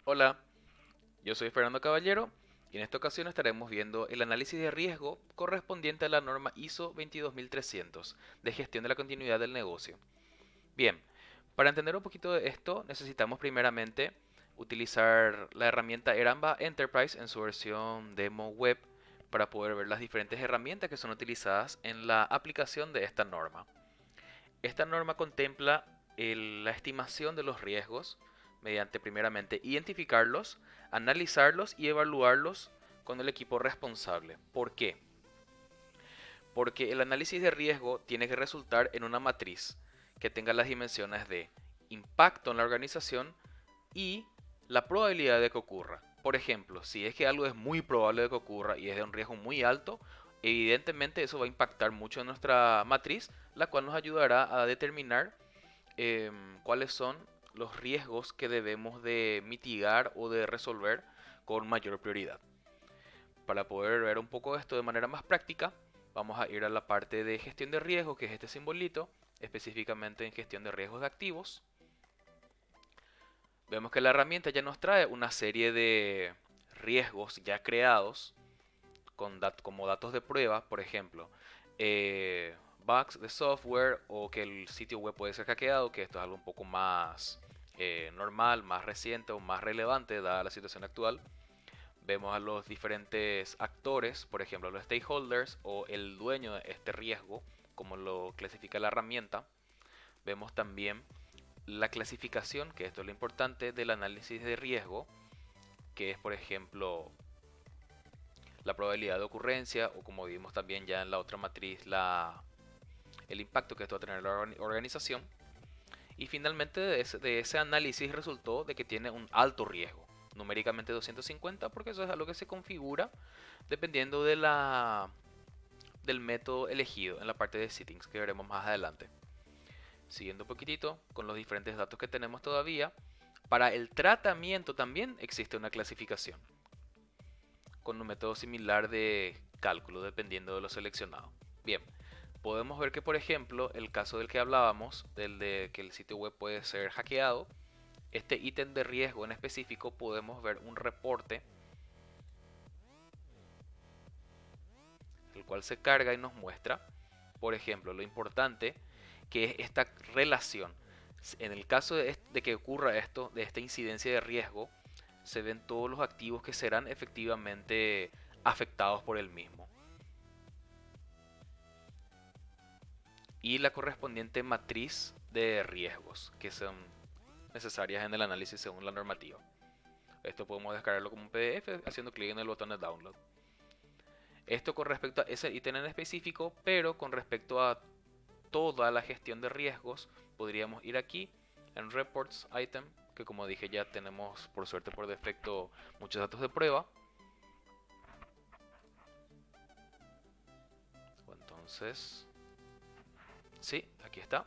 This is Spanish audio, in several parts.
Hola, yo soy Fernando Caballero y en esta ocasión estaremos viendo el análisis de riesgo correspondiente a la norma ISO 22300 de gestión de la continuidad del negocio. Bien, para entender un poquito de esto necesitamos primeramente utilizar la herramienta Eramba Enterprise en su versión demo web para poder ver las diferentes herramientas que son utilizadas en la aplicación de esta norma. Esta norma contempla la estimación de los riesgos mediante primeramente identificarlos, analizarlos y evaluarlos con el equipo responsable. ¿Por qué? Porque el análisis de riesgo tiene que resultar en una matriz que tenga las dimensiones de impacto en la organización y la probabilidad de que ocurra. Por ejemplo, si es que algo es muy probable de que ocurra y es de un riesgo muy alto, evidentemente eso va a impactar mucho en nuestra matriz, la cual nos ayudará a determinar cuáles son los riesgos que debemos de mitigar o de resolver con mayor prioridad. Para poder ver un poco esto de manera más práctica, vamos a ir a la parte de gestión de riesgos, que es este simbolito, específicamente en gestión de riesgos de activos. Vemos que la herramienta ya nos trae una serie de riesgos ya creados como datos de prueba, por ejemplo, bugs de software o que el sitio web puede ser hackeado, que esto es algo un poco más normal, más reciente o más relevante dada la situación actual. Vemos a los diferentes actores, por ejemplo, los stakeholders o el dueño de este riesgo, como lo clasifica la herramienta. Vemos también la clasificación, que esto es lo importante del análisis de riesgo, que es, por ejemplo, la probabilidad de ocurrencia o, como vimos también ya en la otra matriz, el impacto que esto va a tener en la organización. Y finalmente de ese análisis resultó de que tiene un alto riesgo, numéricamente 250, porque eso es algo que se configura dependiendo del método elegido en la parte de settings que veremos más adelante. Siguiendo un poquitito con los diferentes datos que tenemos todavía, para el tratamiento también existe una clasificación con un método similar de cálculo dependiendo de lo seleccionado. Bien, podemos ver que por ejemplo el caso del que hablábamos, del de que el sitio web puede ser hackeado, este ítem de riesgo en específico podemos ver un reporte el cual se carga y nos muestra, por ejemplo, lo importante que es esta relación. En el caso de que ocurra esto, de esta incidencia de riesgo, se ven todos los activos que serán efectivamente afectados por el mismo. Y la correspondiente matriz de riesgos que son necesarias en el análisis según la normativa. Esto podemos descargarlo como un PDF haciendo clic en el botón de download. Esto con respecto a ese ítem en específico, pero con respecto a toda la gestión de riesgos, podríamos ir aquí en Reports Item, que como dije ya tenemos por suerte por defecto muchos datos de prueba. Entonces, sí, aquí está.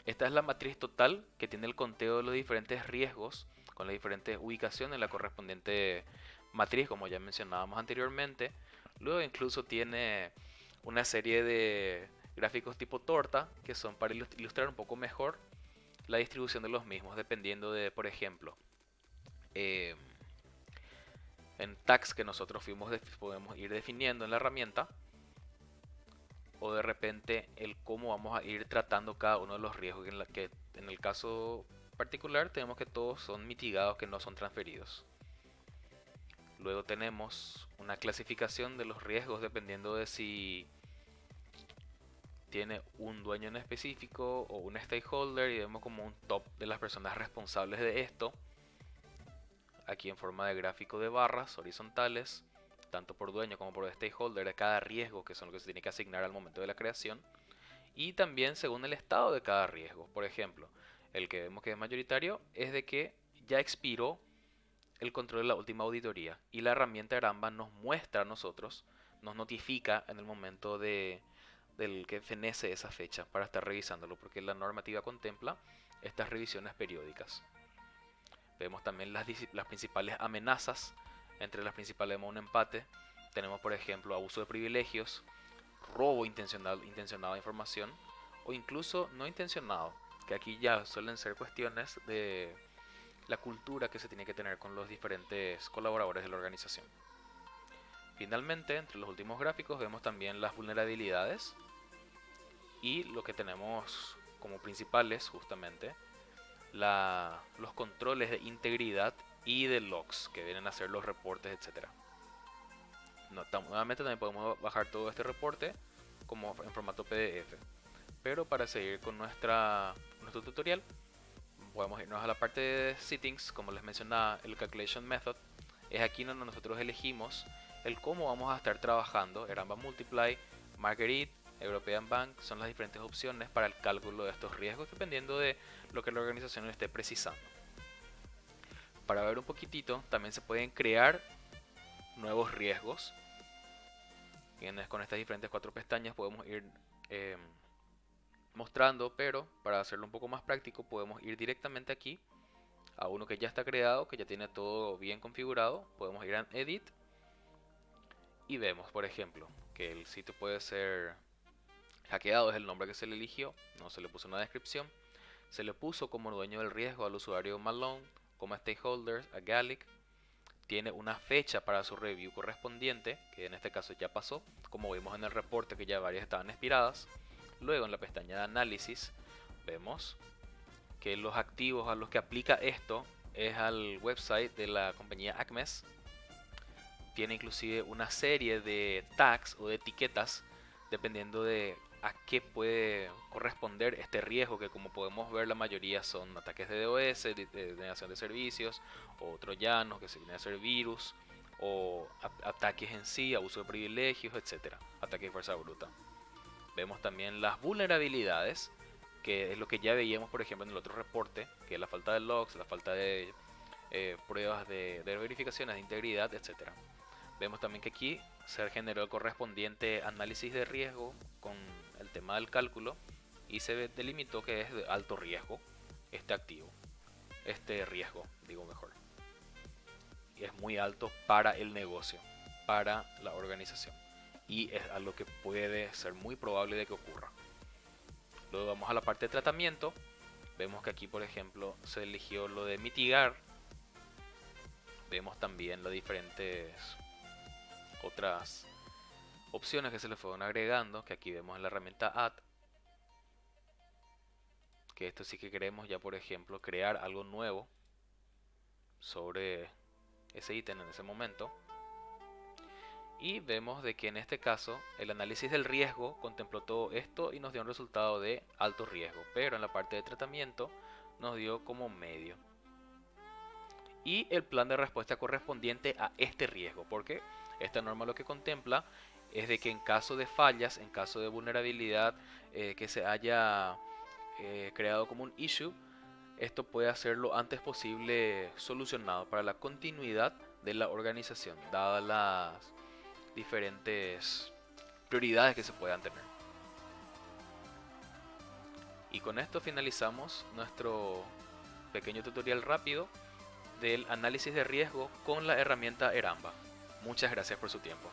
Esta es la matriz total que tiene el conteo de los diferentes riesgos con la diferente ubicación en la correspondiente matriz, como ya mencionábamos anteriormente. Luego incluso tiene una serie de gráficos tipo torta que son para ilustrar un poco mejor la distribución de los mismos, dependiendo de, por ejemplo, eh, en tags que nosotros podemos ir definiendo en la herramienta, o de repente el cómo vamos a ir tratando cada uno de los riesgos, que en el caso particular tenemos que todos son mitigados, que no son transferidos. Luego tenemos una clasificación de los riesgos dependiendo de si tiene un dueño en específico o un stakeholder, y vemos como un top de las personas responsables de esto, aquí en forma de gráfico de barras horizontales, tanto por dueño como por stakeholder, de cada riesgo, que son lo que se tiene que asignar al momento de la creación, y también según el estado de cada riesgo. Por ejemplo, el que vemos que es mayoritario es de que ya expiró el control de la última auditoría y la herramienta Aramba nos muestra a nosotros, nos notifica en el momento del que fenece esa fecha para estar revisándolo, porque la normativa contempla estas revisiones periódicas. Vemos también las principales amenazas. Entre las principales vemos un empate. Tenemos, por ejemplo, abuso de privilegios, robo intencionado de información o incluso no intencionado, que aquí ya suelen ser cuestiones de la cultura que se tiene que tener con los diferentes colaboradores de la organización. Finalmente, entre los últimos gráficos vemos también las vulnerabilidades y lo que tenemos como principales justamente los controles de integridad y de logs que vienen a ser los reportes, etc. Nuevamente también podemos bajar todo este reporte como en formato PDF. Pero para seguir con nuestro tutorial, podemos irnos a la parte de settings. Como les mencionaba, el calculation method es aquí donde nosotros elegimos el cómo vamos a estar trabajando. Eramba Multiply, Marguerite, European Bank son las diferentes opciones para el cálculo de estos riesgos dependiendo de lo que la organización esté precisando. Para ver un poquitito, también se pueden crear nuevos riesgos. Con estas diferentes 4 pestañas podemos ir mostrando, pero para hacerlo un poco más práctico podemos ir directamente aquí a uno que ya está creado, que ya tiene todo bien configurado. Podemos ir a Edit y vemos, por ejemplo, que el sitio puede ser hackeado, es el nombre que se le eligió, no se le puso una descripción. Se le puso como dueño del riesgo al usuario Malone, como stakeholders a Gallic. Tiene una fecha para su review correspondiente, que en este caso ya pasó, como vimos en el reporte que ya varias estaban expiradas. Luego en la pestaña de análisis vemos que los activos a los que aplica esto es al website de la compañía Acmes. Tiene inclusive una serie de tags o de etiquetas dependiendo de a qué puede corresponder este riesgo, que como podemos ver la mayoría son ataques de DOS, de negación de servicios, o troyanos, que se vienen a ser virus, o ataques en sí, abuso de privilegios, etc. Ataques de fuerza bruta. Vemos también las vulnerabilidades, que es lo que ya veíamos por ejemplo en el otro reporte, que es la falta de logs, la falta de pruebas de verificaciones de integridad, etc. Vemos también que aquí se generó el correspondiente análisis de riesgo con el tema del cálculo y se delimitó que es de alto riesgo este activo, este riesgo, digo mejor. Y es muy alto para el negocio, para la organización. Y es algo que puede ser muy probable de que ocurra. Luego vamos a la parte de tratamiento. Vemos que aquí, por ejemplo, se eligió lo de mitigar. Vemos también las diferentes otras opciones que se le fueron agregando, que aquí vemos en la herramienta Add. Que esto sí que queremos ya, por ejemplo, crear algo nuevo sobre ese ítem en ese momento. Y vemos de que en este caso el análisis del riesgo contempló todo esto y nos dio un resultado de alto riesgo, pero en la parte de tratamiento nos dio como medio. Y el plan de respuesta correspondiente a este riesgo, porque esta norma lo que contempla es de que en caso de fallas, en caso de vulnerabilidad que se haya creado como un issue, esto puede hacer lo antes posible solucionado para la continuidad de la organización, dadas las diferentes prioridades que se puedan tener. Y con esto finalizamos nuestro pequeño tutorial rápido del análisis de riesgo con la herramienta Eramba. Muchas gracias por su tiempo.